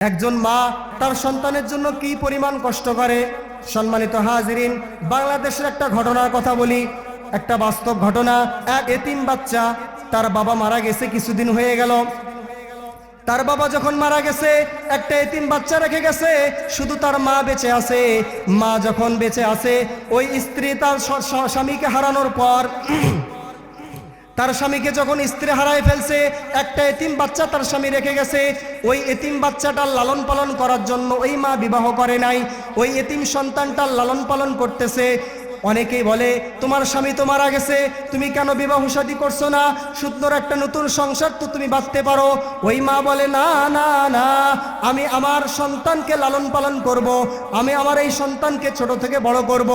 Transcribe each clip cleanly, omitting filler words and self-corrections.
একজন মা তার সন্তানের জন্য কি পরিমাণ কষ্ট করে। সম্মানিত হাজিরিন, বাংলাদেশের একটা ঘটনার কথা বলি, একটা বাস্তব ঘটনা। এক এতিম বাচ্চা, তার বাবা মারা গেছে, কিছুদিন হয়ে গেল। তার বাবা যখন মারা গেছে, একটা এতিম বাচ্চা রেখে গেছে, শুধু তার মা বেঁচে আছে। মা যখন বেঁচে আছে, ওই স্ত্রী তার স্বামীকে হারানোর পর তার স্বামীকে যখন স্ত্রী হারায় ফেলছে, একটা এতিম বাচ্চা তার স্বামী রেখে গেছে। ওই এতিম বাচ্চাটার লালন পালন করার জন্য ওই মা বিবাহ করে নাই, ওই এতিম সন্তানটার লালন পালন করতেছে। অনেকেই বলে, তোমার স্বামী তো মারা গেছে, তুমি কেন বিবাহ শাদী করছো না? সুন্দর একটা নতুন সংসার তো তুমি বাঁধতে পারো। ওই মা বলে, না না না, আমি আমার সন্তানকে লালন পালন করব, আমি আমার এই সন্তানকে ছোট থেকে বড় করব,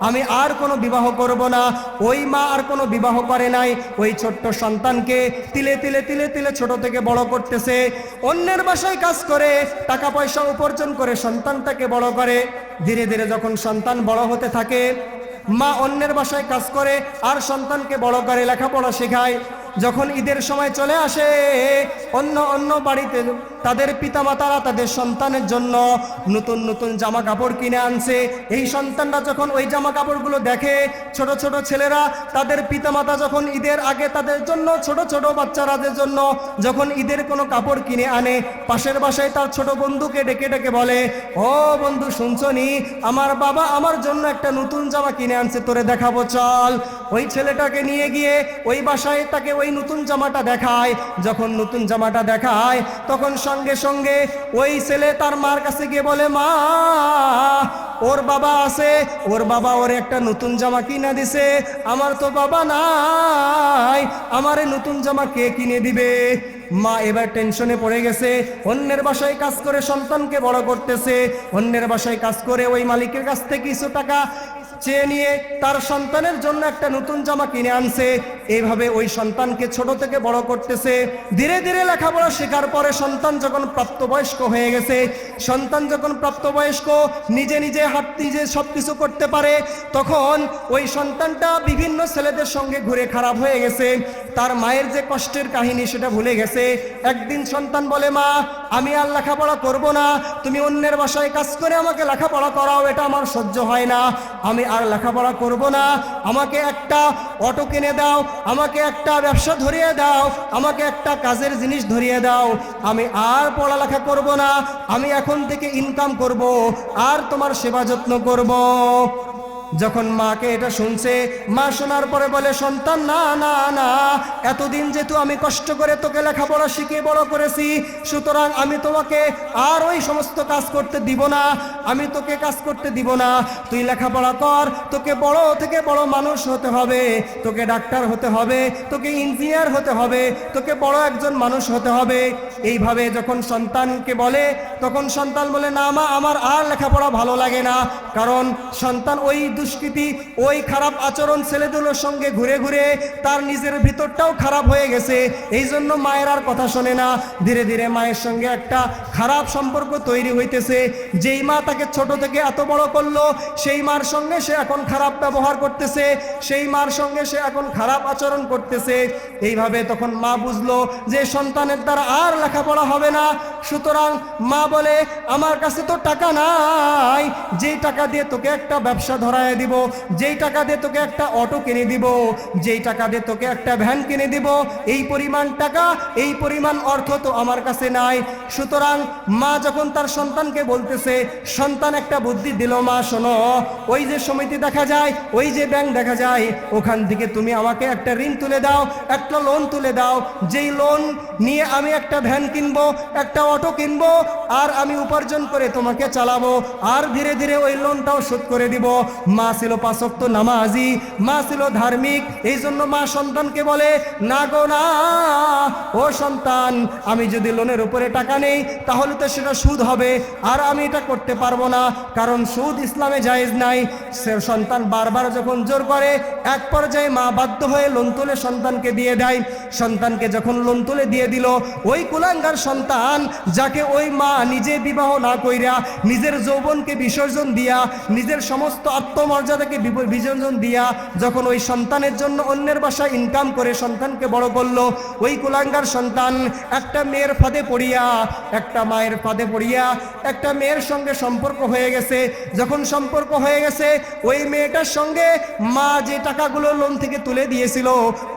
আমি আর কোনো বিবাহ করব না। ওই মা আর কোনো বিবাহ করে নাই, ওই ছোট্ট সন্তানকে তিলে তিলে তিলে তিলে ছোট থেকে বড় করতেছে। অন্যের বাসায় কাজ করে টাকা পয়সা উপার্জন করে সন্তানটাকে বড় করে। ধীরে ধীরে যখন সন্তান বড় হতে থাকে, মা অন্যের বাসায় কাজ করে আর সন্তানকে বড় করে, লেখাপড়া শেখায়। যখন ঈদের সময় চলে আসে, অন্য অন্য বাড়িতে তাদের পিতামাতারা তাদের সন্তানের জন্য নতুন নতুন জামা কাপড় কিনে আনছে। এই সন্তানরা যখন ওই জামা কাপড়গুলো দেখে, ছোট ছোট ছেলেরা তাদের পিতামাতা যখন ঈদের আগে তাদের জন্য, ছোট ছোট বাচ্চারাদের জন্য যখন ঈদের কোনো কাপড় কিনে আনে, পাশের বাসায় তার ছোট বন্ধুকে ডেকে ডেকে বলে, ও বন্ধু শুনছনি, আমার বাবা আমার জন্য একটা নতুন জামা কিনে আনছে, তোরে দেখাবো চল। ওই ছেলেটাকে নিয়ে গিয়ে ওই বাসায় তাকে ওই নতুন জামাটা দেখায়। যখন নতুন জামাটা দেখায়, তখন সঙ্গে সঙ্গে ওই ছেলে তার মার কাছে গিয়ে বলে, মা, ওর বাবা আছে, ওর বাবা ওর একটা নতুন জামা কিনে দিছে, আমার তো বাবা নাই, আমারে নতুন জামা কে কিনে দিবে? মা এবার টেনশনে পড়ে গেছে। অন্যের বাসায় কাজ করে সন্তানকে বড় করতেছে, অন্যের বাসায় কাজ করে ওই মালিকের কাছ থেকে কিছু টাকা চেয়ে নিয়ে তার সন্তানের জন্য একটা নতুন জামা কিনে আনছে। এইভাবে ওই সন্তানকে ছোট থেকে বড় করতেছে। ধীরে ধীরে লেখাপড়া শেখার পরে সন্তান যখন প্রাপ্তবয়স্ক হয়ে গেছে, সন্তান যখন প্রাপ্তবয়স্ক, নিজে নিজে হাত নিজে সব কিছু করতে পারে, তখন ওই সন্তানটা বিভিন্ন ছেলেদের সঙ্গে ঘুরে খারাপ হয়ে গেছে। তার মায়ের যে কষ্টের কাহিনী সেটা ভুলে গেছে। একদিন সন্তান বলে, মা, আমি আর লেখাপড়া করব না, তুমি অন্যের বাসায় কাজ করে আমাকে লেখাপড়া করাও, এটা আমার সহ্য হয় না, আমি আর লেখাপড়া করব না, আমাকে একটা অটো কিনে দাও, আমাকে একটা ব্যবসা ধরিয়ে দাও, আমাকে একটা কাজের জিনিস ধরিয়ে দাও, আমি আর পড়ালেখা করব না, আমি এখন থেকে ইনকাম করব, আর তোমার সেবা যত্ন করব। যখন মাকে এটা শুনছে, মা শোনার পরে বলে, সন্তান, না না না, এতদিন যেহেতু আমি কষ্ট করে তোকে লেখাপড়া শিখিয়ে বড় করেছি, সুতরাং আমি তোমাকে আর ওই সমস্ত কাজ করতে দিব না, আমি তোকে কাজ করতে দিব না, তুই লেখাপড়া কর, তোকে বড় থেকে বড় মানুষ হতে হবে, তোকে ডাক্তার হতে হবে, তোকে ইঞ্জিনিয়ার হতে হবে, তোকে বড় একজন মানুষ হতে হবে। এইভাবে যখন সন্তানকে বলে, তখন সন্তান বলে, না মা, আমার আর লেখাপড়া ভালো লাগে না। কারণ সন্তান ওই দুষ্কৃতি, ওই খারাপ আচরণ ছেলেগুলোর সঙ্গে ঘুরে ঘুরে তার নিজের ভিতরটাও খারাপ হয়ে গেছে, এই জন্য মায়ের আর কথা শোনে না। ধীরে ধীরে মায়ের সঙ্গে একটা খারাপ সম্পর্ক তৈরি হইতেছে। যেই মা তাকে ছোট থেকে এত বড় করলো, সেই মার সঙ্গে সে এখন খারাপ ব্যবহার করতেছে, সেই মার সঙ্গে সে এখন খারাপ আচরণ করতেছে। এইভাবে তখন মা বুঝলো যে সন্তানের দ্বারা আর লেখাপড়া হবে না। সুতরাং মা বলে, আমার কাছে তো টাকা নাই, যেই টাকা দিয়ে তোকে একটা ব্যবসা ধরায় দিব, যেই টাকা দিয়ে তোকে একটা অটো কিনে দিব, যেই টাকা দিয়ে তোকে একটা ভ্যান কিনে দিব, এই পরিমাণ টাকা, এই পরিমাণ অর্থ তো আমার কাছে নাই। সুতরাং মা যখন তার সন্তানকে বলতেছে, সন্তান একটা বুদ্ধি দিল, মা শোনো, ওই যে সমিতি দেখা যায়, ওই যে ব্যাংক দেখা যায়, ওখান থেকে তুমি আমাকে একটা ঋণ তুলে দাও, একটা লোন তুলে দাও, যেই লোন নিয়ে আমি একটা ভ্যান কিনবো, একটা অটো কিনবো, আর আমি উপার্জন করে তোমাকে চালাবো, আর ধীরে ধীরে ওই লোনটাও শোধ করে দিব। মা ছিল 5 ওয়াক্ত নামাজি, মা ছিল ধার্মিক, এই জন্য মা সন্তানকে বলে, না গো না, ও সন্তান, আমি যদি লোনের উপরে টাকা নেই তাহলে তো সেটা সুদ হবে, আর আমি এটা করতে পারবো না, কারণ সুদ ইসলামে জায়েজ নাই। সন্তান বারবার যখন জোর করে, এক পর্যায়ে মা বাধ্য হয়ে লোন তুলে সন্তানকে দিয়ে দেয়। সন্তানকে যখন লোন তুলে দিয়ে দিল, ওই কুলাঙ্গার সন্তান, যাকে ওই মা নিজে বিবাহ না কইরা নিজের যৌবনকে বিসর্জন দিয়া, নিজের সমস্ত আত্ম মর্যাদাকে বিসর্জন দিয়া যখন ওই সন্তানের জন্য অন্যের বাসায় ইনকাম করে সন্তানকে বড় করলো, ওই কুলাঙ্গার সন্তান একটা মেয়ের ফাঁদে পড়িয়া, একটা মায়ের ফাঁদে পড়িয়া একটা মেয়ের সঙ্গে সম্পর্ক হয়ে গেছে। যখন সম্পর্ক হয়ে গেছে, ওই মেয়েটার সঙ্গে মা যে টাকাগুলো লোন থেকে তুলে দিয়েছিল,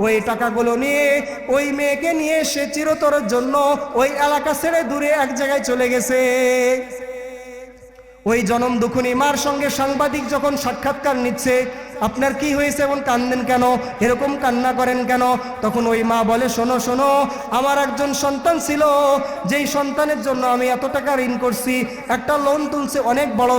ওই টাকাগুলো নিয়ে ওই মেয়েকে নিয়ে সে চিরতরের জন্য ওই এলাকা ছেড়ে দূরে এক জায়গায় চলে গেছে। ওই জনম দুঃখিনী মার সঙ্গে সাংবাদিক যখন সাক্ষাৎকার নিচ্ছে, আপনার কি হয়েছে, এমন কান্দেন কেন, এরকম কান্না করেন কেন? তখন ওই মা বলে, শোনো শোনো, আমার একজন সন্তান ছিল, যেই সন্তানের জন্য আমি এত টাকা ঋণ করছি, একটা লোন তুলছে, অনেক বড়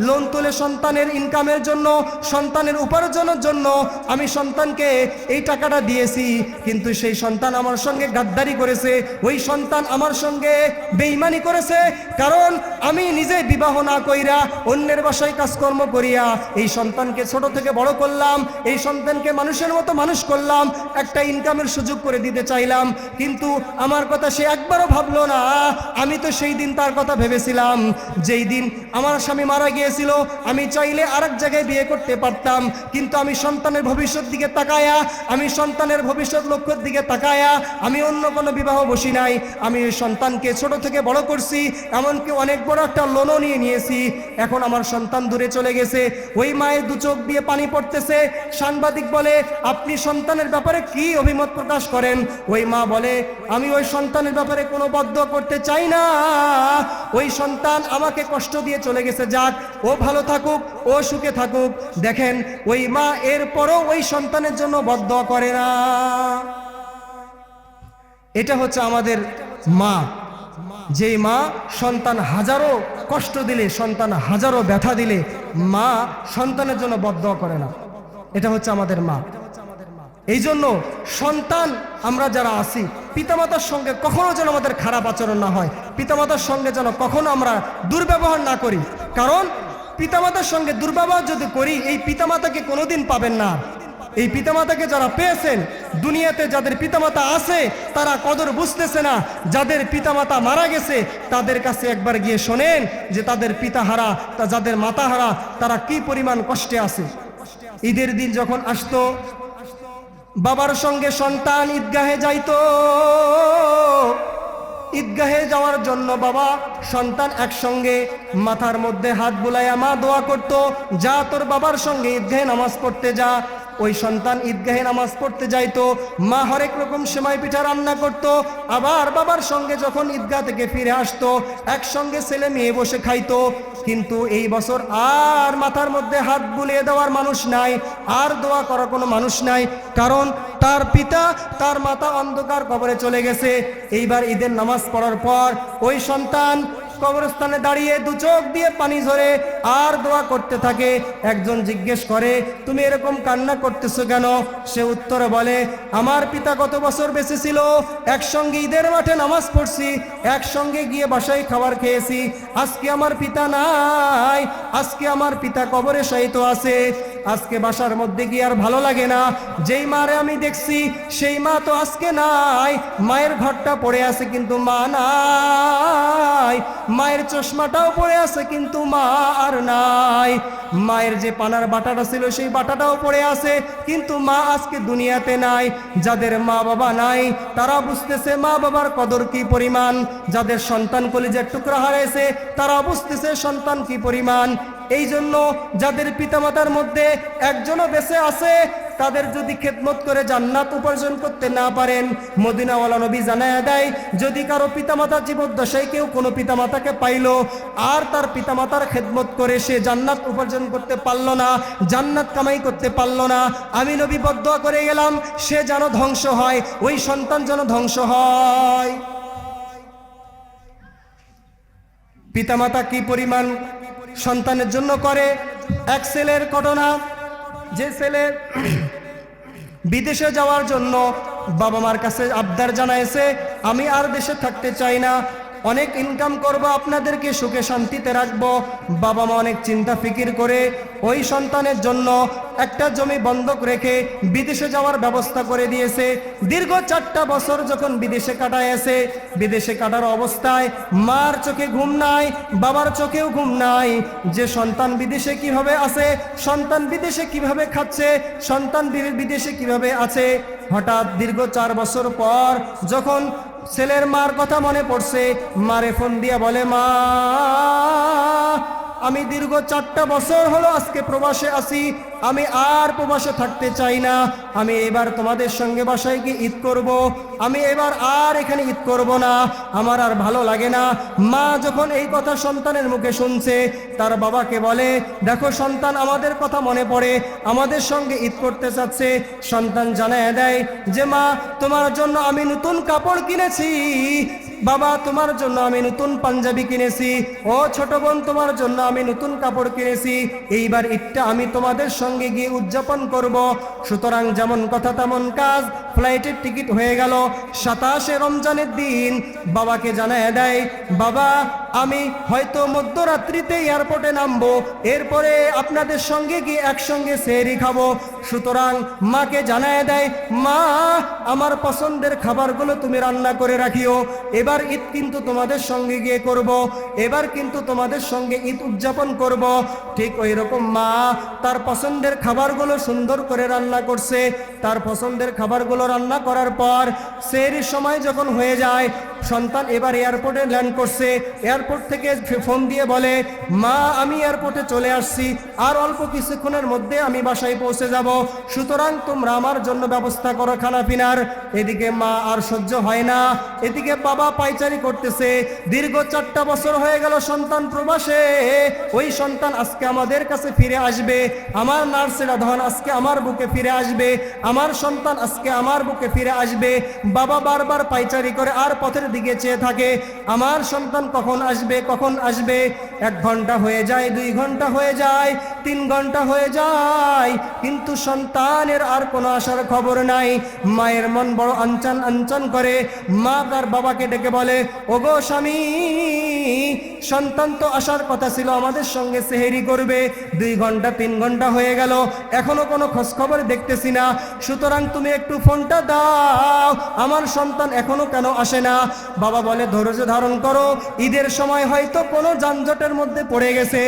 লোন তুলে সন্তানের ইনকামের জন্য, সন্তানের উপার্জনের জন্য আমি সন্তানকে এই টাকাটা দিয়েছি, কিন্তু সেই সন্তান আমার সঙ্গে গাদ্দারি করেছে, ওই সন্তান আমার সঙ্গে বেঈমানি করেছে, কারণ আমি নিজে বিবাহ না কইরা অন্যের বাসায় কাজকর্ম করিয়া এই সন্তানকে ছোট থেকে বড় করলাম, এই সন্তানকে মানুষের মতো মানুষ করলাম, একটা ইনকামের সুযোগ করে দিতে চাইলাম, কিন্তু আমার কথা সে একবারও ভাবলো না। আমি তো সেই দিন তার কথা ভেবেছিলাম, যেই দিন আমার স্বামী মারা গিয়েছিল, আমি চাইলে আরেক জায়গায় বিয়ে করতে পারতাম, কিন্তু আমি সন্তানের ভবিষ্যৎ দিকে তাকায়া, আমি সন্তানের ভবিষ্যৎ লক্ষ্যের দিকে তাকায়া আমি অন্য কোনো বিবাহ বসি নাই। আমি ওই সন্তানকে ছোট থেকে বড় করছি, এমনকি অনেক বড় একটা লোনও নিয়েছি। এখন আমার সন্তান দূরে চলে গেছে। ওই মায়ের দু চোখ দিয়ে পানি পড়তেছে। সাংবাদিক বলে, আপনি সন্তানের ব্যাপারে কি অভিমত প্রকাশ করেন? ওই মা বলে, আমি ওই সন্তানের ব্যাপারে কোনো বদদোয়া করতে চাই না, ওই সন্তান আমাকে কষ্ট দিয়ে চলে গেছে, যাক, ও ভালো থাকুক, ও সুখে থাকুক। দেখেন, ওই মা এরপরও ওই সন্তানের জন্য বদদোয়া করে না। এটা হচ্ছে আমাদের মা, যেই মা সন্তান হাজারো কষ্ট দিলে, সন্তান হাজারো ব্যথা দিলে, মা সন্তানের জন্য বদদোয়া করে না। এটা হচ্ছে আমাদের মা। এই জন্য সন্তান আমরা যারা আছি, পিতামাতার সঙ্গে কখনো যেন আমাদের খারাপ আচরণ না হয়, পিতামাতার সঙ্গে যেন কখনো আমরা দুর্ব্যবহার না করি, কারণ পিতামাতার সঙ্গে দুর্ব্যবহার যদি করি, এই পিতামাতাকে কোনোদিন পাবেন না। এই পিতামাতাকে যারা পেয়েছেন, দুনিয়াতে যাদের পিতামাতা আছে তারা কদর বুঝতেছে না, যাদের পিতামাতা মারা গেছে তাদের কাছে একবার গিয়ে শোনেন যে তাদের পিতাহারা, যাদের মাতাহারা, তারা কি পরিমাণ কষ্টে আছে। ঈদের দিন যখন আসতো, বাবার সঙ্গে সন্তান ঈদগাহে যাইতো, ঈদগাহে যাওয়ার জন্য বাবা সন্তান একসঙ্গে মাথার মধ্যে হাত বুলাইয়া মা দোয়া করতো, যা তোর বাবার সঙ্গে ঈদগাহে নামাজ পড়তে যা। ওই সন্তান ঈদগাহে নামাজ পড়তে যাইতো, মা হরেক রকম সেমাই পিঠা রান্না করত, আবার বাবার সঙ্গে যখন ঈদগাহ থেকে ফিরে আসতো একসঙ্গে ছেলে মেয়ে বসে খাইতো। কিন্তু এই বছর আর মাথার মধ্যে হাত বুলিয়ে দেওয়ার মানুষ নাই, আর দোয়া করার কোনো মানুষ নাই, কারণ তার পিতা, তার মাতা অন্ধকার কবরে চলে গেছে। এইবার ঈদের নামাজ পড়ার পর ওই সন্তান কবরস্থানে দাঁড়িয়ে দু চোখ দিয়ে পানি ঝরে আর দোয়া করতে থাকে। একজন জিজ্ঞেস করে, তুমি এরকম কান্না করতেছো কেন? সে উত্তরে বলে, আমার পিতা গত বছর বেঁচে ছিল, একসঙ্গে ঈদের মাঠে নামাজ পড়ছি, একসঙ্গে গিয়ে বাসায় খাবার খেয়েছি, আজকে আমার পিতা নাই, আজকে আমার পিতা কবরে শায়িত আছে, আজকে বাসার মধ্যে গিয়ে আর ভালো লাগে না, যেই মারে আমি দেখছি সেই মা তো আজকে নাই, মায়ের ঘরটা পড়ে আছে কিন্তু মা নাই, মায়ের চশমাটাও পড়ে আছে কিন্তু মা আর নাই, মায়ের যে পানার বাটাটা ছিল সেই বাটাটাও পড়ে আছে কিন্তু মা আজকে দুনিয়াতে নাই। যাদের মা বাবা নাই তারা বুঝতেছে মা বাবার কদর কি পরিমাণ, যাদের সন্তান কলিজার টুকরা হারাইছে তারা বুঝতেছে সন্তান কি পরিমাণ। এই জন্য যাদের পিতামাতার মধ্যে একজনও বেঁচে আছে, তাদের যদি খেদমত করে জান্নাত উপার্জন করতে না পারেন, মদিনাওয়ালা নবী জানায়া দেয়, যদি কারো পিতামাতার জীবদ্দশায় কেউ কোনো পিতামাতাকে পাইলো আর তার পিতামাতার খেদমত করে সে জান্নাত উপার্জন করতে পারলো না, জান্নাত কামাই করতে পারলো না, আমি নবী বদদোয়া করে গেলাম সে যেন ধ্বংস হয়, ওই সন্তান যেন ধ্বংস হয়। পিতামাতা কি পরিমাণ সন্তানের জন্য করে। এক ছেলের ঘটনা, যে ছেলে বিদেশে যাওয়ার জন্য বাবা মার কাছে আবদার জানাইছে, আমি আর দেশে থাকতে চাই না, অনেক ইনকাম করব, আপনাদেরকে সুখে শান্তিতে রাখবো। বাবা মা অনেক চিন্তা ফিকির করে ওই সন্তানের জন্য একটা জমি বন্ধক রেখে বিদেশে যাওয়ার ব্যবস্থা করে দিয়েছে। দীর্ঘ 4টা বছর যখন বিদেশে কাটাইছে, বিদেশে কাটার অবস্থায় মার চোখে ঘুম নাই, বাবার চোখেও ঘুম নাই, যে সন্তান বিদেশে কিভাবে আছে, সন্তান বিদেশে কিভাবে খাচ্ছে, সন্তান বিদেশে কিভাবে আছে। হঠাৎ দীর্ঘ 4 বছর পর যখন ছেলের মার কথা মনে পড়ছে, মারে ফোন দিয়া বলে, মা আমি দীর্ঘ 4টা বছর হলো আজকে প্রবাসে আছি, আমি আর প্রবাসে থাকতে চাই না, আমি এবার তোমাদের সঙ্গে বাসায় গিয়ে ঈদ করব, আমি এবার আর এখানে ঈদ করব না, আমার আর ভালো লাগে না। মা যখন এই কথা সন্তানের মুখে শুনছে, তার বাবাকে বলে, দেখো সন্তান, আমাদের কথা মনে পড়ে, আমাদের সঙ্গে ঈদ করতে চাচ্ছে। সন্তান জানায় দেয় যে, মা তোমার জন্য আমি নতুন কাপড় কিনেছি, বাবা তোমার জন্য আমি নতুন পাঞ্জাবি কিনেছি, ও ছোট বোন তোমার জন্য আমি নতুন কাপড় কিনেছি, এইবার ঈদটা আমি তোমাদের সঙ্গে গিয়ে উদযাপন করব। সুতরাং যেমন কথা তেমন কাজ, ফ্লাইটের টিকিট হয়ে গেল। 27শে রমজানের দিন বাবাকে জানায় দেয়, বাবা আমি হয়তো মধ্যরাত্রিতে এয়ারপোর্টে নামবো, এরপরে আপনাদের সঙ্গে গিয়ে একসঙ্গে সেহরি খাবো। সুতরাং মাকে জানায় দেয়, মা আমার পছন্দের খাবারগুলো তুমি রান্না করে রাখিও, এবার ঈদ কিন্তু তোমাদের সঙ্গে গিয়ে করব, এবার কিন্তু তোমাদের সঙ্গে ঈদ উদযাপন করব। ঠিক ওই রকম মা তার পছন্দের খাবারগুলো সুন্দর করে রান্না করছে। তার পছন্দের খাবারগুলো রান্না করার পর সেহরির সময় যখন হয়ে যায়, সন্তান এবার এয়ারপোর্টে ল্যান্ড করছে। এয়ারপোর্ট থেকে ফোন দিয়ে বলে, মা আমি এয়ারপোর্টে চলে আসছি, আর অল্প কিছুক্ষণের মধ্যে আমি বাসায় পৌঁছে যাব, সুতরাং তোমরা আমার জন্য ব্যবস্থা করো খানা পিনার। এদিকে মা আর সহ্য হয় না, এদিকে বাবা পায়চারি করতেছে। দীর্ঘ 4টা বছর হয়ে গেল সন্তান প্রবাসে, ওই সন্তান আজকে আমাদের কাছে ফিরে আসবে, আমার নার্সেরা ধন আজকে আমার বুকে ফিরে আসবে, আমার সন্তান আজকে আমার বুকে ফিরে আসবে। বাবা বারবার পায়চারি করে আর পথের দিকে চেয়ে থাকে, আমার সন্তান কখন আসবে, কখন আসবে। 1 ঘন্টা হয়ে যায়, 2 ঘন্টা হয়ে যায়, 3 ঘন্টা হয়ে যায়, কিন্তু সন্তানের আর কোনো আসার খবর নাই। মায়ের মন বড় আনচান আনচান করে। মা তার বাবাকে ডেকে বলে, ওগো স্বামী, সন্তান তো আসার কথা ছিল, আমাদের সঙ্গে সেহরি করবে, 2 ঘন্টা 3 ঘন্টা হয়ে গেল, এখনো কোনো খোঁজ খবর দেখতেছি না, সুতরাং তুমি একটু ফোনটা দাও, আমার সন্তান এখনো কেন আসে না। বাবা বলে, ধৈর্য ধারণ করো, ঈদের সময় হয়তো কোনো যানজটের মধ্যে পড়ে গেছে।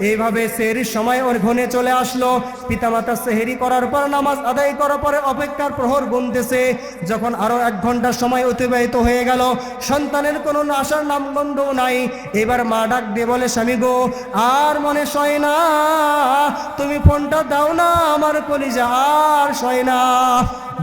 এইভাবে সেহরির সময় ওর ঘনে চলে আসলো। পিতামাতা সেহরি করার পর, নামাজ আদায় করার পরে অপেক্ষার প্রহর গুনতেছে। যখন আরো 1 ঘন্টা সময় অতিবাহিত হয়ে গেল, সন্তানের কোনো আসার নামগন্ধও নাই। এবার মা ডাক দিয়ে বলে, স্বামী গো, আর মনে সয় না, তুমি ফোনটা দাও না, আমার কলিজা আর সয় না।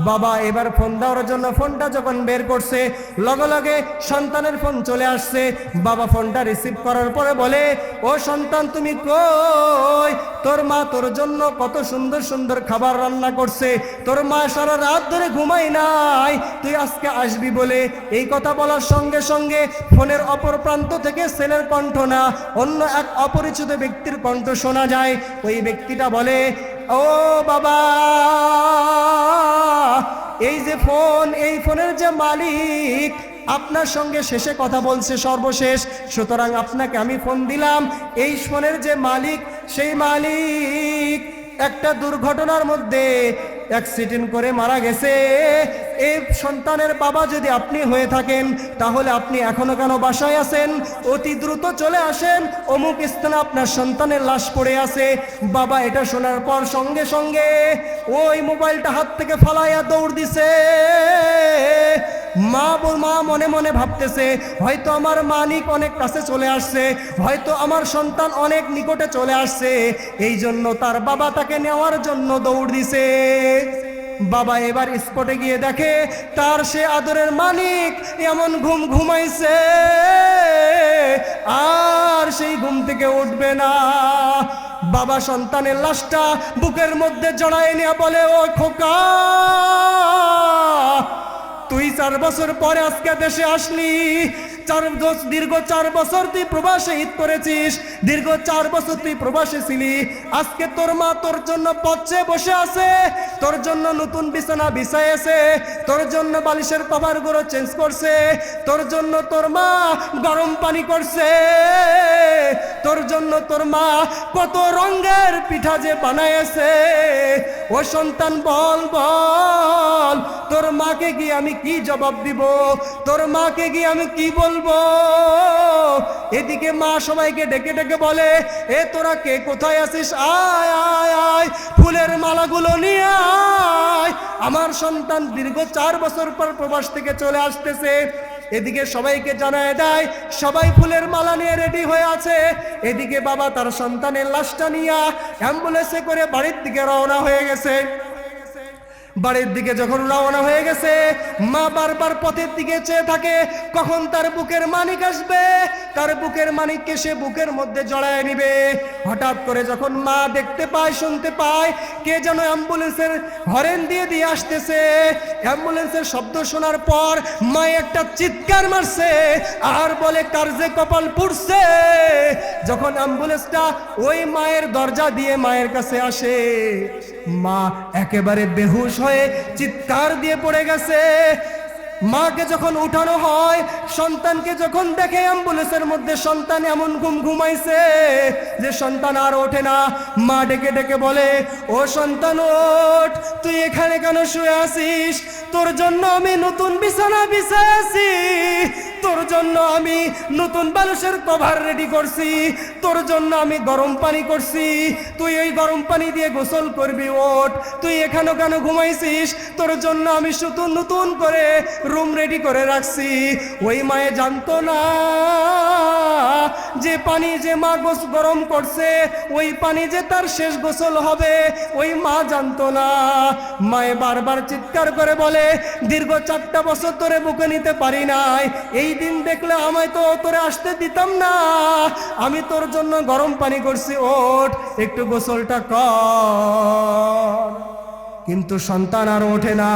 বাবা এবার ফোন দেওয়ার জন্য ফোনটা যখন বের করছে, লগে লগে সন্তানের ফোন চলে আসছে। বাবা ফোনটা রিসিভ করার পরে বলে, ও সন্তান তুমি কই? তোর মা তোর জন্য কত সুন্দর সুন্দর খাবার রান্না করছে, তোর মা সারা রাত ধরে ঘুমাই নাই, তুই আজকে আসবি বলে। এই কথা বলার সঙ্গে সঙ্গে ফোনের অপর প্রান্ত থেকে ছেলের কণ্ঠ না, অন্য এক অপরিচিত ব্যক্তির কণ্ঠ শোনা যায়। ওই ব্যক্তিটা বলে, ও বাবা, এই যে ফোন, এই ফোনের যে মালিক আপনার সঙ্গে শেষে কথা বলছে, সর্বশেষ, সুতরাং আপনাকে আমি ফোন দিলাম। এই ফোনের যে মালিক, সেই মালিক একটা দুর্ঘটনার মধ্যে অ্যাক্সিডেন্ট করে মারা গেছে। এই সন্তানের বাবা যদি আপনি হয়ে থাকেন, তাহলে আপনি এখনো কেন বাসায় আছেন? অতি দ্রুত চলে আসেন, অমুক স্থানে আপনার সন্তানের লাশ পড়ে আছে। বাবা এটা শোনার পর সঙ্গে সঙ্গে ওই মোবাইলটা হাত থেকে ফালাইয়া দৌড় দিছে। মা মনে মনে ভাবতেছে, হয়তো আমার মালিক অনেক কাছে চলে আসছে, হয়তো আমার সন্তান অনেক নিকটে চলে আসছে, এই জন্য তার বাবা তাকে নেওয়ার জন্য দৌড় দিছে। বাবা এবার স্পটে গিয়ে দেখে, তার সে আদরের মালিক এমন ঘুমাইছে, আর সেই ঘুম থেকে উঠবে না। বাবা সন্তানের লাশটা বুকের মধ্যে জড়ায় নিয়ে বলে, ও খোকা, তুই 4 বছর পরে আজকে দেশে আসলি, দীর্ঘ 4 বছর তুই প্রবাসে ঈদ করেছিস, দীর্ঘ 4 বছর তুই প্রবাসে ছিলি। আজকে তোর মা তোর জন্য পথে বসে আছে, তোর জন্য নতুন বিছানা বিছাইছে, তোর জন্য বালিশের কভার গুলো চেঞ্জ করছে, তোর জন্য তোর মা গরম পানি করছে, তোর জন্য তোর মা কত রঙের পিঠা যে বানাইছে। ও সন্তান বল বল, তোর মাকে গিয়ে আমি কি জবাব দিব, তোর মাকে গিয়ে আমি কি বলবো? এদিকে মা সবাইকে ডেকে ডেকে বলে, এ তোরা কে কোথায় আছিস, আয় আয় আয়, ফুলের মালাগুলো নিয়ে আয়। আমার সন্তান দীর্ঘ 4 বছর পর প্রবাস থেকে চলে আসতেছে। এদিকে সবাইকে জানায় দেয়, সবাই ফুলের মালা নিয়ে রেডি হয়ে আছে। এদিকে বাবা তার সন্তানের লাশটা নিয়ে অ্যাম্বুলেন্সে করে বাড়ির দিকে রওনা হয়ে গেছে। বাড়ির দিকে যখন রওনা হয়ে গেছে, মা বারবার পথের দিকে চেয়ে থাকে কখন তার বুকের মানিক আসবে, তার বুকের মানিককে সে বুকের মধ্যে জড়ায় নিবে। হঠাৎ করে যখন মা দেখতে পায়, শুনতে পায় কে যেন অ্যাম্বুলেন্সের হরেন দিয়ে দিয়ে আসতেছে। অ্যাম্বুলেন্সের শব্দ শোনার পর মা একটা চিৎকার মারছে আর বলে, কার যে কপাল পুড়ছে। যখন অ্যাম্বুলেন্সটা ওই মায়ের দরজা দিয়ে মায়ের কাছে আসে, মা একেবারে বেহুশ হয়ে চিৎকার দিয়ে পড়ে গেছে। মাকে যখন উঠানো হয়, সন্তানকে যখন দেখে অ্যাম্বুলেন্সের মধ্যে, সন্তান এমন ঘুমাইছে যে সন্তান আর ওঠে না। মা ডেকে ডেকে বলে, ও সন্তান ওঠ, তুই এখানে কেন শুয়ে আছিস? তোর জন্য আমি নতুন বিছানা বিছাইছি, তোর জন্য আমি নতুন বালিশের কভার রেডি করছি, তোর জন্য আমি গরম পানি করছি, তুই এই গরম পানি দিয়ে গোসল করবি, ওঠ। তুই এখানে কেন ঘুমাইছিস? তোর জন্য আমি শুধু নতুন করে রুম রেডি করে রাখছি। ওই মায়ে জানতো না যে পানি যে মা গরম করছে, ওই পানি যে তার শেষ গোসল হবে, ওই মা জানতো না। মায়ে বারবার চিৎকার করে বলে, দীর্ঘ 4টা বছর তোরে বুকে নিতে পারি নাই, এই দিন দেখলে আমায় তো তোরে আসতে দিতাম না, আমি তোর জন্য গরম পানি করছি, ওঠ একটু গোসলটা কর। কিন্তু সন্তান আর ওঠে না।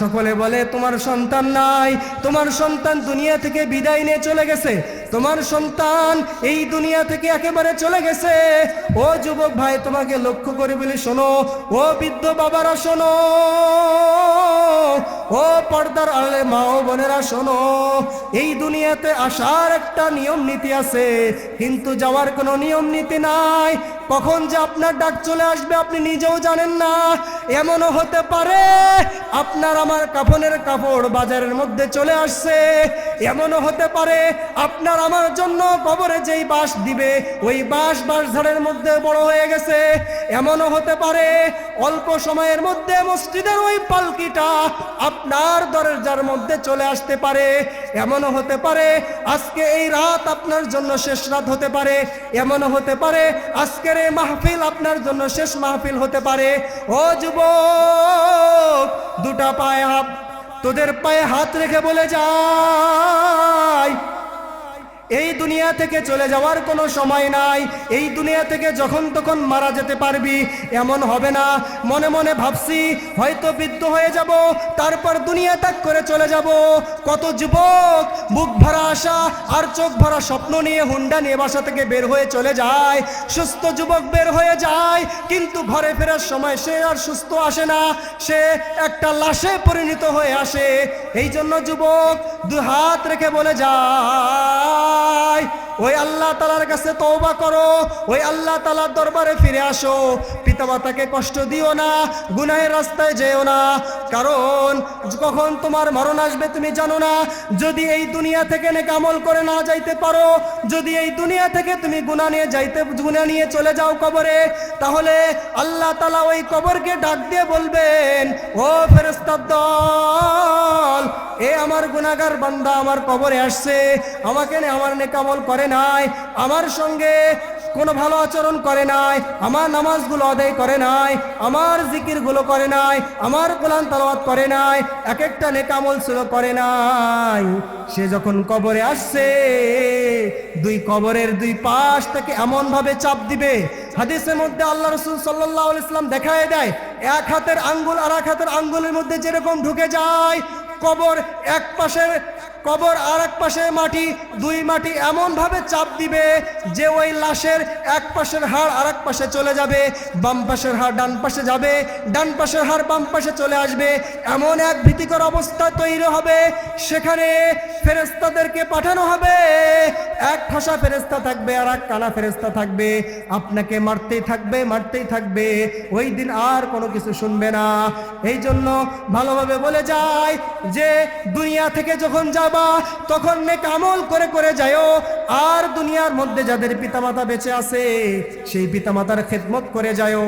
সকলে বলে, তোমার সন্তান নাই, তোমার সন্তান দুনিয়া থেকে বিদায় নিয়ে চলে গেছে, তোমার সন্তান এই দুনিয়া থেকে একেবারে চলে গেছে। ও যুবক ভাই, তোমাকে লক্ষ্য করে বলি শোনো, ও বৃদ্ধ বাবারা শোনো, ও পর্দার আড়ালে মা ও বোনেরা শোনো, এই দুনিয়াতে আসার একটা নিয়ম নীতি আছে, কিন্তু যাওয়ার কোনো নিয়ম নীতি নাই। কখন যে আপনার ডাক চলে আসবে আপনি নিজেও জানেন না। এমনও হতে পারে আপনার আমার কাফনের কাপড় বাজারের মধ্যে চলে আসছে, এমনও হতে পারে আপনার আমার জন্য কবরে যেই বাঁশ দিবে ওই বাঁশ ঝাড়ের মধ্যে বড় হয়ে গেছে, এমনও হতে পারে অল্প সময়ের মধ্যে মসজিদের ওই পালকিটা আপনার দরজার মধ্যে চলে আসতে পারে, এমনও হতে পারে আজকে এই রাত আপনার জন্য শেষ রাত হতে পারে, এমনও হতে পারে আজকের এই মাহফিল আপনার জন্য শেষ মাহফিল হতে পারে। ও যুবক, দুটা পায়ে হাত, তোদের পায়ে হাত রেখে বলে যায়, এই দুনিয়া থেকে চলে যাওয়ার কোনো সময় নাই, এই দুনিয়া থেকে যখন তখন মারা যেতে পারবি এমন হবে না। মনে মনে ভাবছি হয়তো বৃদ্ধ হয়ে যাব, তারপর দুনিয়া ত্যাগ করে চলে যাব। কত যুবক বুক ভরা আশা আর চোখ ভরা স্বপ্ন নিয়ে হুন্ডা নিয়ে বাসা থেকে বের হয়ে চলে যায়, সুস্থ যুবক বের হয়ে যায়, কিন্তু ঘরে ফেরার সময় সে আর সুস্থ আসে না, সে একটা লাশে পরিণত হয়ে আসে। এই জন্য যুবক দু হাত রেখে বলে যায়, ওই আল্লাহ তাআলার কাছে তওবা করো, ওই আল্লাহ তাআলার দরবারে ফিরে আসো। পিতামাতাকে কষ্ট দিও না, গুনাহের রাস্তায় যেও না, কারণ কখন তোমার মরণ আসবে তুমি জানো না। যদি এই দুনিয়া থেকে নেক আমল করে না যাইতে পারো, যদি এই দুনিয়া থেকে তুমি গুনাহ নিয়ে চলে যাও কবরে, তাহলে আল্লাহ তাআলা ওই কবরকে ডাক দিয়ে বলবেন, ও ফেরেশতার দল, এ আমার গুনাহগার বান্দা আমার কবরে আসছে, আমাকে আমার নেক আমল করে নাই, আমার সঙ্গে কোনো ভালো আচরণ করে নাই, আমার নামাজগুলো আদায় করে নাই, আমার জিকিরগুলো করে নাই, আমার কোরআন তেলাওয়াত করে নাই, এক একটা নেক আমল ছিল করে নাই। সে যখন কবরে আসছে, দুই কবরের দুই পাশ থেকে এমন ভাবে চাপ দিবে, হাদিসের মধ্যে আল্লাহ রাসূল সাল্লাল্লাহু আলাইহি ওয়াসাল্লাম দেখায় দেয়, এক হাতের আঙ্গুল আর এক হাতের আঙ্গুলের মধ্যে যেরকম ঢুকে যায়, কবর এক পাশের কবর আর এক পাশে মাটি, দুই মাটি এমন ভাবে চাপ দিবে যে ওই লাশের এক পাশের হাড় আর এক পাশে চলে যাবে, বাম পাশের হাড় ডান পাশে যাবে, ডান পাশের হাড় বাম পাশে চলে আসবে। এমন এক ভীতিকর অবস্থা তৈরি হবে, সেখানে ফেরেশতাদেরকে পাঠানো হবে। এক ঠসা ফেরেশতা থাকবে আর এক কানা ফেরেশতা থাকবে, আপনাকে মারতেই থাকবে, মারতেই থাকবে। ওই দিন আর কোনো কিছু শুনবে না। এই জন্য ভালোভাবে বলে যায় যে দুনিয়া থেকে যখন যাবা তখন নেক আমল করে করে যাও, আর দুনিয়ার মধ্যে যাদের পিতামাতা বেঁচে আছে সেই পিতামাতার খেদমত করে যাও।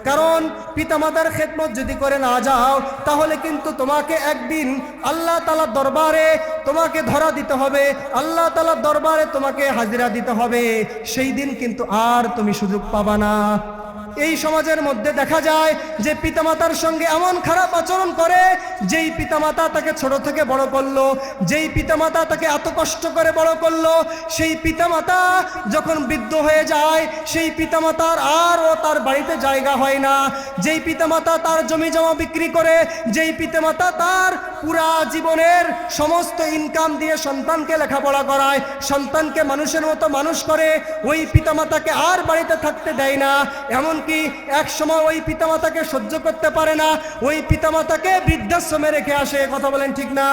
কারণ পিতামাতার খেদমত যদি করে না যাও তাহলে কিন্তু তোমাকে একদিন আল্লাহ তাআলার দরবারে তোমাকে ধরা দিতে হবে, আল্লাহ তাআলার দরবারে তোমাকে হাজিরা দিতে হবে। সেই দিন কিন্তু আর তুমি সুযোগ পাবা না। এই সমাজের মধ্যে দেখা যায় যে পিতামাতার সঙ্গে এমন খারাপ আচরণ করে, যেই পিতামাতা তাকে ছোট থেকে বড় করলো, যেই পিতামাতা তাকে এত কষ্ট করে বড় করলো, সেই পিতামাতা যখন বৃদ্ধ হয়ে যায় সেই পিতামাতার আর ও তার বাড়িতে জায়গা হয় না। যেই পিতামাতা তার জমি জমা বিক্রি করে, যেই পিতামাতা তার পুরা জীবনের সমস্ত ইনকাম দিয়ে সন্তানকে লেখাপড়া করায়, সন্তানকে মানুষের মতো মানুষ করে, ওই পিতামাতাকে আর বাড়িতে থাকতে দেয় না। এমন কি এক সময় ওই পিতামাতাকে সহ্য করতে পারে না, ওই পিতামাতাকে বৃদ্ধাশ্রমে রেখে আসে। কথা বলেন ঠিক না?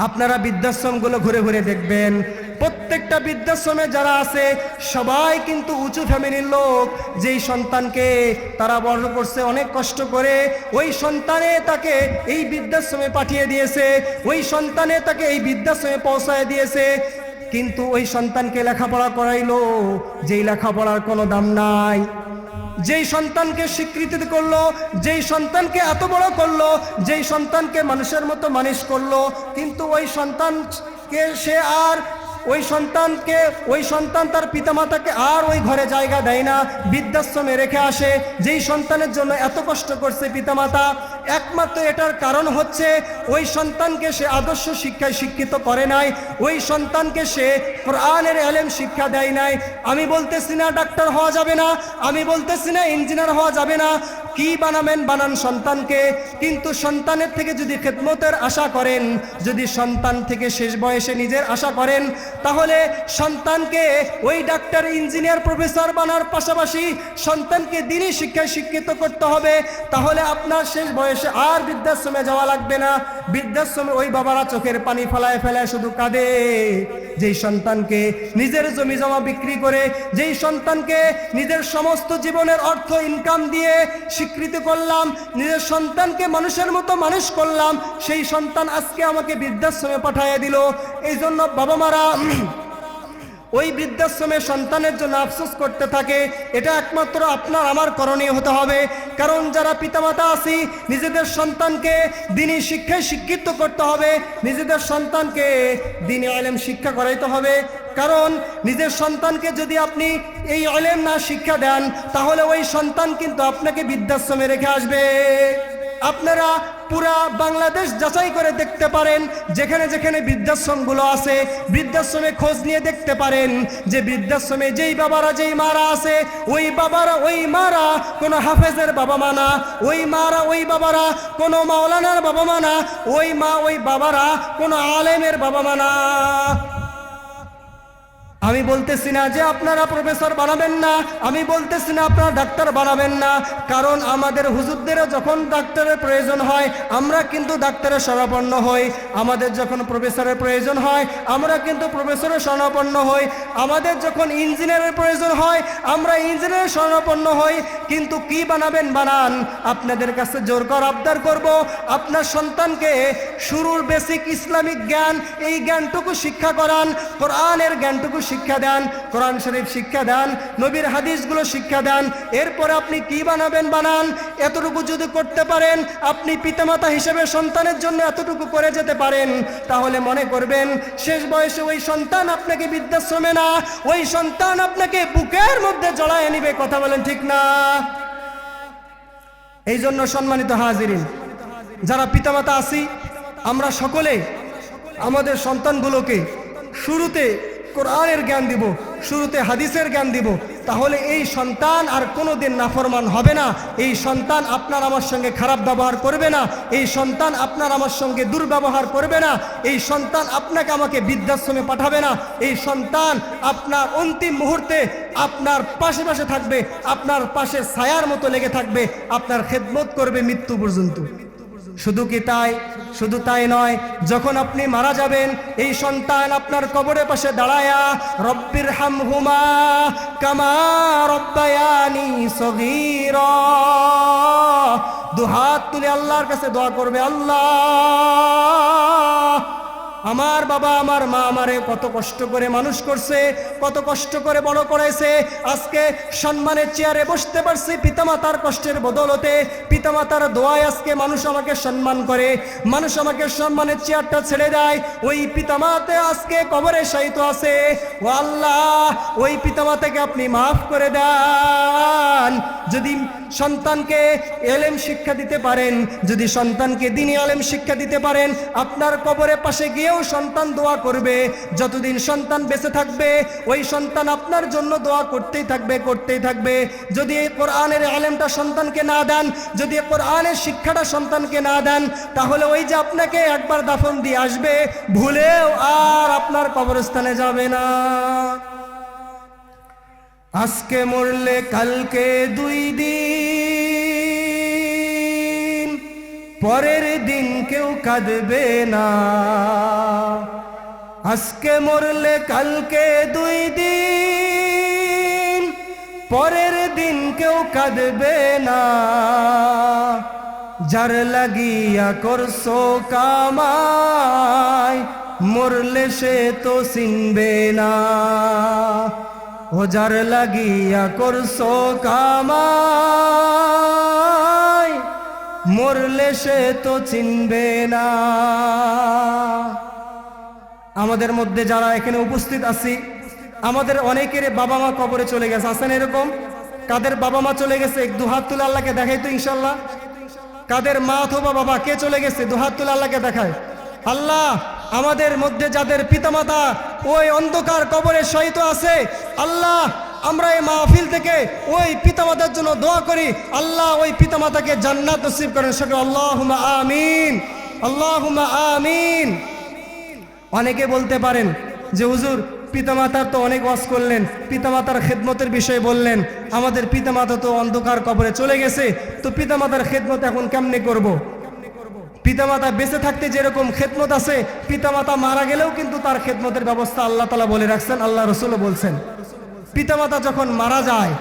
আপনারা বৃদ্ধাশ্রমগুলো ঘুরে ঘুরে দেখবেন, প্রত্যেকটা বৃদ্ধাশ্রমে যারা আছে সবাই কিন্তু উঁচু ফ্যামিলির লোক। যেই সন্তানকে তারা বড় করছে অনেক কষ্ট করে, ওই সন্তানে তাকে এই বৃদ্ধাশ্রমে পাঠিয়ে দিয়েছে, ওই সন্তানে তাকে এই বৃদ্ধাশ্রমে পৌঁছায় দিয়েছে। কিন্তু ওই সন্তানকে লেখাপড়া করাইলো, যেই লেখাপড়ার কোনো দাম নাই। যেই সন্তানকে স্বীকৃতি করলো, যেই সন্তানকে এত বড় করলো, যেই সন্তানকে মানুষের মতো মানুষ করলো, কিন্তু ওই সন্তানকে সে আর ওই সন্তান তার পিতামাতাকে আর ওই ঘরে জায়গা দেয় না, বৃদ্ধাশ্রমে রেখে আসে। যেই সন্তানের জন্য এত কষ্ট করছে পিতামাতা, একমাত্র এটার কারণ হচ্ছে ওই সন্তানকে সে আদর্শ শিক্ষায় শিক্ষিত করে নাই, ওই সন্তানকে সে কোরআনের ইলম শিক্ষা দেয় নাই। আমি বলতেছি না ডাক্তার হওয়া যাবে না, আমি বলতেছি না ইঞ্জিনিয়ার হওয়া যাবে না, কি বানাবেন বানান সন্তানকে, কিন্তু সন্তানের থেকে যদি খেদমতের আশা করেন, যদি সন্তান থেকে শেষ বয়সে নিজের আশা করেন, তাহলে সন্তানকে ওই ডাক্তার ইঞ্জিনিয়ার প্রফেসর বানার পাশাপাশি সন্তানকে দ্বীনি শিক্ষায় শিক্ষিত করতে হবে। তাহলে আপনার শেষ বয়সে আর বৃদ্ধাশ্রমে যাওয়া লাগবে না। বৃদ্ধাশ্রমে ওই বাবারা চোখের পানি ফেলায় ফেলায় শুধু কাঁদে। যেই সন্তানকে নিজের জমি জমা বিক্রি করে, যেই সন্তানকে নিজের সমস্ত জীবনের অর্থ ইনকাম দিয়ে স্বীকৃতি করলাম, নিজের সন্তানকে মানুষের মতো মানুষ করলাম, সেই সন্তান আজকে আমাকে বৃদ্ধাশ্রমে পাঠিয়ে দিল। এই জন্য বাবা মারা ওই বৃদ্ধাশ্রমে সন্তানের জন্য আফসোস করতে থাকে। এটা একমাত্র আপনার আমার করণীয় হতে হবে। কারণ যারা পিতামাতা আছি, নিজেদের সন্তানকে দ্বীনি শিক্ষায় শিক্ষিত করতে হবে, নিজেদের সন্তানকে দ্বীনি ইলম শিক্ষা করাইতে হবে। কারণ নিজের সন্তানকে যদি আপনি এই ইলম না শিক্ষা দেন, তাহলে ওই সন্তান কিন্তু আপনাকে বৃদ্ধাশ্রমে রেখে আসবে। আপনারা পুরা বাংলাদেশ যাচাই করে দেখতে পারেন, যেখানে যেখানে বৃদ্ধাশ্রমগুলো আছে, বৃদ্ধাশ্রমে খোঁজ নিয়ে দেখতে পারেন যে বৃদ্ধাশ্রমে যেই বাবারা যেই মারা আছে, ওই বাবারা ওই মারা কোনো হাফেজের বাবা মা না, ওই মারা ওই বাবারা কোনো মাওলানার বাবা মা না, ওই মা ওই বাবারা কোনো আলেমের বাবা মা না। আমি বলতেছি না যে আপনারা প্রফেসর বানাবেন না, আমি বলতেছি না আপনারা ডাক্তার বানাবেন না। কারণ আমাদের হুজুরদেরও যখন ডাক্তারের প্রয়োজন হয় আমরা কিন্তু ডাক্তারের শরণাপন্ন হই, আমাদের যখন প্রফেসরের প্রয়োজন হয় আমরা কিন্তু প্রফেসরের শরণাপন্ন হই, আমাদের যখন ইঞ্জিনিয়ারের প্রয়োজন হয় আমরা ইঞ্জিনিয়ারের শরণাপন্ন হই। কিন্তু কি বানাবেন বানান, আপনাদের কাছে জোর কর আবদার করব, আপনার সন্তানকে শুরুর বেসিক ইসলামিক জ্ঞান, এই জ্ঞানটুকু শিক্ষা করান, কোরআনের জ্ঞানটুকু শিক্ষা দেন, কোরআন শরীফ শিক্ষা দেন, নবীর হাদিসগুলো শিক্ষা দেন। এরপরে আপনি কি বানাবেন বানান। এতটুকু যদি করতে পারেন, আপনি পিতামাতা হিসেবে সন্তানের জন্য এতটুকু করে যেতে পারেন, তাহলে মনে করবেন শেষ বয়সে ওই সন্তান আপনাকে বৃদ্ধাশ্রমে না, ওই সন্তান আপনাকে বুকের মধ্যে জড়ায় নিবে। কথা বলেন ঠিক না? এই জন্য সম্মানিত হাজিরিন, যারা পিতামাতা আছি আমরা সকলে আমাদের সন্তানগুলোকে শুরুতে কোরআনের জ্ঞান দিব, শুরুতে হাদিসের জ্ঞান দিব, তাহলে এই সন্তান আর কোনোদিন নাফরমান হবে না। এই সন্তান আপনার আমার সঙ্গে খারাপ ব্যবহার করবে না। এই সন্তান আপনার আমার সঙ্গে দুর্ব্যবহার করবে না। এই সন্তান আপনাকে আমাকে বৃদ্ধাশ্রমে পাঠাবে না। এই সন্তান আপনার অন্তিম মুহূর্তে আপনার পাশে পাশে থাকবে, আপনার পাশে ছায়ার মতো লেগে থাকবে, আপনার খেদমত করবে মৃত্যু পর্যন্ত। শুধু কি তাই? শুধু তাই নয়, যখন আপনি মারা যাবেন এই সন্তান আপনার কবরের পাশে দাঁড়ায়া রব্বির হামহুমা কামা রব্বায়ানি সগীরা, দুহাত তুলে আল্লাহর কাছে দোয়া করবে, আল্লাহ আমার বাবা আমার মা আমারে কত কষ্ট করে মানুষ করছে, কত কষ্ট করে বড় করেছে, আজকে সম্মানের চেয়ারে বসতে পারছি পিতামাতার কষ্টের বদলতে। পিতামাতার দোয়ায় আজকে মানুষ আমাকে সম্মান করে, মানুষ আমাকে সম্মানের চেয়ারটা ছেড়ে দেয়। ওই পিতামাতা আজকে কবরে শায়িত আছে। ও আল্লাহ, ওই পিতামাতাকে আপনি মাফ করে দেন। যদি সন্তানকে এলেম শিক্ষা দিতে পারেন, যদি সন্তানকে দ্বীনি আলেম শিক্ষা দিতে পারেন, আপনার কবরের পাশে গিয়েও সন্তান দোয়া করবে। যতদিন সন্তান বেঁচে থাকবে ওই সন্তান আপনার জন্য দোয়া করতেই থাকবে, করতেই থাকবে। যদি এই কোরআনের আলেমটা সন্তানকে না দেন, যদি কোরআনের শিক্ষাটা সন্তানকে না দেন, তাহলে ওই যে আপনাকে একবার দাফন দিয়ে আসবে, ভুলেও আর আপনার কবরস্থানে যাবে না। আজকে মরলে কালকে 2 দিন, পরের দিন কেউ কাঁদবে না। আজকে মরলে কালকে 2 দিন, পরের দিন কেউ কাঁদবে না। যার লাগিয়া করছো কামাই, মরলে সে তো চিনবে না। ও যার লাগিয়া করছো কামাই, মরলে সে তো চিনবে না। আমাদের মধ্যে যারা এখানে উপস্থিত আছি, আমাদের অনেকের বাবা মা কবরে চলে গেছে। আছেন এরকম? কাদের বাবা মা চলে গেছে একটু হাত তুলে আল্লাহকে দেখাই তো ইনশাল্লাহ। কাদের মা অথবা বাবা কে চলে গেছে দু হাত তুলে আল্লাহকে দেখায়। আল্লাহ, আমাদের মধ্যে যাদের পিতামাতা ওই অন্ধকার কবরে শয়িত আছে, আল্লাহ আমরা এই মাহফিল থেকে ওই পিতামাতার জন্য দোয়া করি, আল্লাহ ওই পিতামাতাকে জান্নাত নসিব করেন। সকলে আল্লাহুম্মা আমিন, আল্লাহুম্মা আমিন। অনেকে বলতে পারেন যে হুজুর পিতামাতার তো অনেক ওয়াজ করলেন, পিতামাতার খেদমতের বিষয়ে বললেন, আমাদের পিতামাতা তো অন্ধকার কবরে চলে গেছে, তো পিতামাতার খেদমত এখন কেমনে করব? পিতামাতা বেঁচে থাকতে যেরকম খেদমত আছে, পিতামাতা মারা গেলেও কিন্তু তার খেদমতের ব্যবস্থা আল্লাহ তাআলা বলে রাখছেন, আল্লাহ রাসূলও বলছেন। পিতামাতা যখন মারা যায়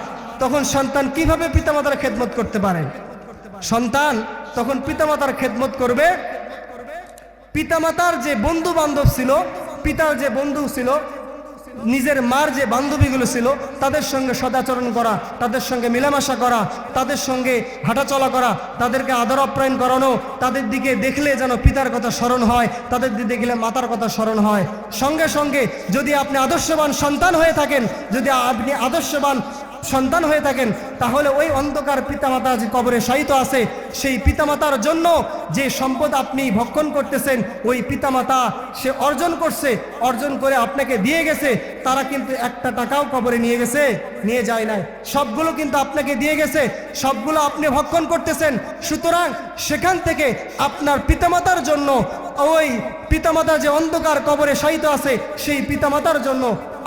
তখন সন্তান কিভাবে পিতামাতার খেদমত করতে পারে? সন্তান তখন পিতামাতার খেদমত করবে পিতামাতার যে বন্ধু বান্ধব ছিল, পিতার যে বন্ধু ছিল, নিজের মার যে বান্ধবীগুলো ছিল, তাদের সঙ্গে সদাচরণ করা, তাদের সঙ্গে মেলামেশা করা, তাদের সঙ্গে হাঁটাচলা করা, তাদেরকে আদর আপ্যায়ন করানো, তাদের দিকে দেখলে যেন পিতার কথা স্মরণ হয়, তাদের দিকে দেখলে মাতার কথা স্মরণ হয়। সঙ্গে সঙ্গে যদি আপনি আদর্শবান সন্তান হয়ে থাকেন, যদি আপনি আদর্শবান সন্তান হয়ে থাকেন, তাহলে ওই অন্ধকার পিতামাতা যে কবরে শায়িত আছে, সেই পিতামাতার জন্য যে সম্পদ আপনি ভক্ষণ করতেছেন, ওই পিতামাতা সে অর্জন করছে, অর্জন করে আপনাকে দিয়ে গেছে। তারা কিন্তু একটা টাকাও কবরে নিয়ে গেছে, নিয়ে যায় নাই, সবগুলো কিন্তু আপনাকে দিয়ে গেছে, সবগুলো আপনি ভক্ষণ করতেছেন। সুতরাং সেখান থেকে আপনার পিতামাতার জন্য, ওই পিতামাতা যে অন্ধকার কবরে শায়িত আছে, সেই পিতামাতার জন্য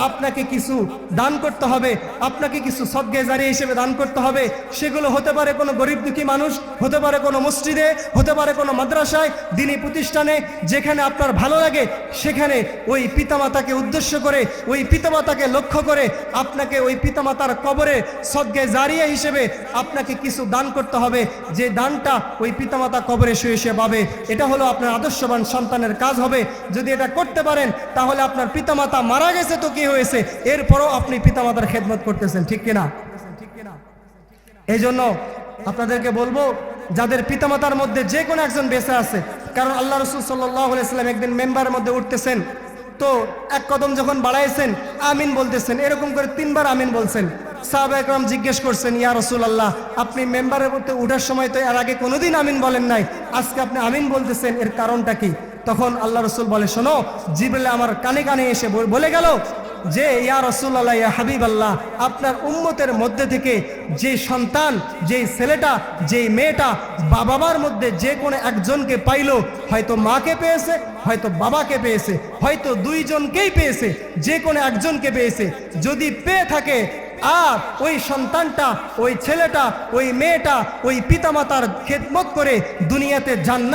আপনাকে কিছু দান করতে হবে, আপনাকে কিছু সদকা জারিয়া হিসেবে দান করতে হবে। সেগুলো হতে পারে কোনো গরিব দুঃখী মানুষ, হতে পারে কোনো মসজিদে, হতে পারে কোনো মাদ্রাসায়, দ্বীনি প্রতিষ্ঠানে, যেখানে আপনার ভালো লাগে সেখানে ওই পিতামাতাকে উদ্দেশ্য করে, ওই পিতামাতাকে লক্ষ্য করে আপনাকে ওই পিতামাতার কবরে সদকা জারিয়া হিসেবে আপনাকে কিছু দান করতে হবে, যে দানটা ওই পিতামাতা কবরে শুয়ে শুয়ে পাবে। এটা হলো আপনার আদর্শবান সন্তানের কাজ হবে। যদি এটা করতে পারেন তাহলে আপনার পিতামাতা মারা গেছে তো কি হয়েছে, এরপরও আপনি পিতামাতার খেদমত করতেছেন, ঠিক কিনা? এই জন্য আপনাদেরকে বলবো, যাদের পিতামাতার মধ্যে যে কোনো একজন বেঁচে আছে, কারণ আল্লাহ রাসূল সাল্লাল্লাহু আলাইহি ওয়াসাল্লাম একদিন মেম্বারের মধ্যে উঠতেছেন, তো এক কদম যখন বাড়াইছেন আমিন বলতেছেন, এরকম করে 3 বার আমিন বলছেন। সাহাবা একরাম জিজ্ঞেস করছেন, ইয়া রাসূলুল্লাহ, আপনি মেম্বারের মধ্যে উঠার সময় তো এর আগে কোনোদিন আমিন বলেন নাই, আজকে আপনি আমিন বলতেছেন, এর কারণটা কি? তখন আল্লাহ রাসূল বলে, শোনো, জিবরিল আমার কানে কানে এসে বলে গেল যে ইয়া রাসূলুল্লাহ ইয়া হাবিবাল্লাহ, আপনার উম্মতের মধ্যে থেকে যে সন্তান, যেই ছেলেটা, যেই মেয়েটা বাবা মার মধ্যে যে কোনো একজনকে পাইলো, হয়তো মাকে পেয়েছে, হয়তো বাবাকে পেয়েছে, হয়তো দুইজনকেই পেয়েছে, যে কোনো একজনকে পেয়েছে, যদি পেয়ে থাকে আর ওই সন্তানটা, ওই ছেলেটা, ওই মেয়েটা ওই পিতামাতার খেদমত করে দুনিয়াতে জান্নাত